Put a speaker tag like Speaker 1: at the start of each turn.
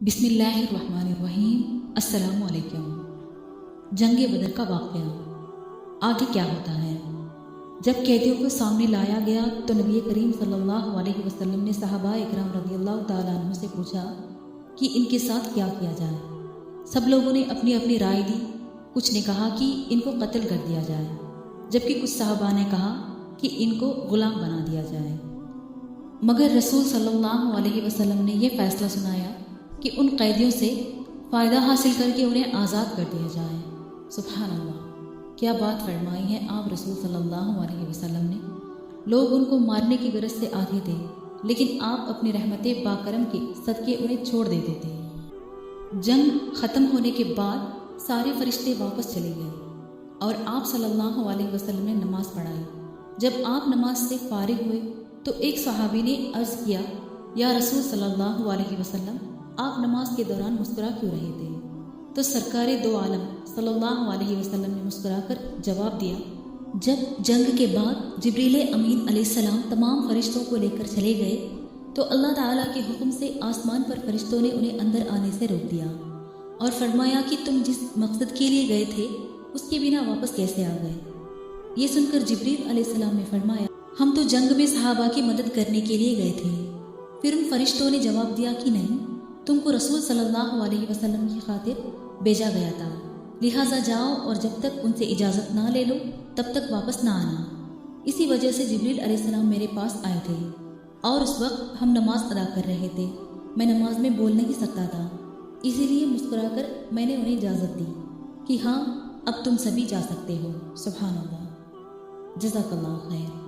Speaker 1: بسم اللہ الرحمن الرحیم۔ السلام علیکم۔ جنگ بدر کا واقعہ آگے کیا ہوتا ہے؟ جب قیدیوں کو سامنے لایا گیا تو نبی کریم صلی اللہ علیہ وسلم نے صحابہ اکرام رضی اللہ تعالیٰ عنہ سے پوچھا کہ ان کے ساتھ کیا کیا جائے۔ سب لوگوں نے اپنی اپنی رائے دی۔ کچھ نے کہا کہ ان کو قتل کر دیا جائے، جبکہ کچھ صحابہ نے کہا کہ ان کو غلام بنا دیا جائے، مگر رسول صلی اللہ علیہ وسلم نے یہ فیصلہ سنایا کہ ان قیدیوں سے فائدہ حاصل کر کے انہیں آزاد کر دیا جائے۔ سبحان اللہ، کیا بات فرمائی ہے آپ رسول صلی اللہ علیہ وسلم نے۔ لوگ ان کو مارنے کی غرض سے آتے تھے، لیکن آپ اپنی رحمت باکرم کے صدقے انہیں چھوڑ دیتے تھے۔ جنگ ختم ہونے کے بعد سارے فرشتے واپس چلے گئے اور آپ صلی اللہ علیہ وسلم نے نماز پڑھائی۔ جب آپ نماز سے فارغ ہوئے تو ایک صحابی نے عرض کیا، یا رسول صلی اللہ علیہ وسلم، آپ نماز کے دوران مسکرا کیوں رہے تھے؟ تو سرکار دو عالم صلی اللہ علیہ وسلم نے مسکرا کر جواب دیا، جب جنگ کے بعد جبریل امین علیہ السلام تمام فرشتوں کو لے کر چلے گئے تو اللہ تعالیٰ کے حکم سے آسمان پر فرشتوں نے انہیں اندر آنے سے روک دیا اور فرمایا کہ تم جس مقصد کے لیے گئے تھے اس کے بنا واپس کیسے آ گئے؟ یہ سن کر جبریل علیہ السلام نے فرمایا، ہم تو جنگ میں صحابہ کی مدد کرنے کے لیے گئے تھے۔ پھر ان فرشتوں نے جواب دیا کہ نہیں، تم کو رسول صلی اللہ علیہ وسلم کی خاطر بھیجا گیا تھا، لہٰذا جاؤ اور جب تک ان سے اجازت نہ لے لو تب تک واپس نہ آنا۔ اسی وجہ سے جبریل علیہ السلام میرے پاس آئے تھے اور اس وقت ہم نماز ادا کر رہے تھے۔ میں نماز میں بول نہیں سکتا تھا، اسی لیے مسکرا کر میں نے انہیں اجازت دی کہ ہاں اب تم سبھی جا سکتے ہو۔ سبحان اللہ، جزاک اللہ خیر۔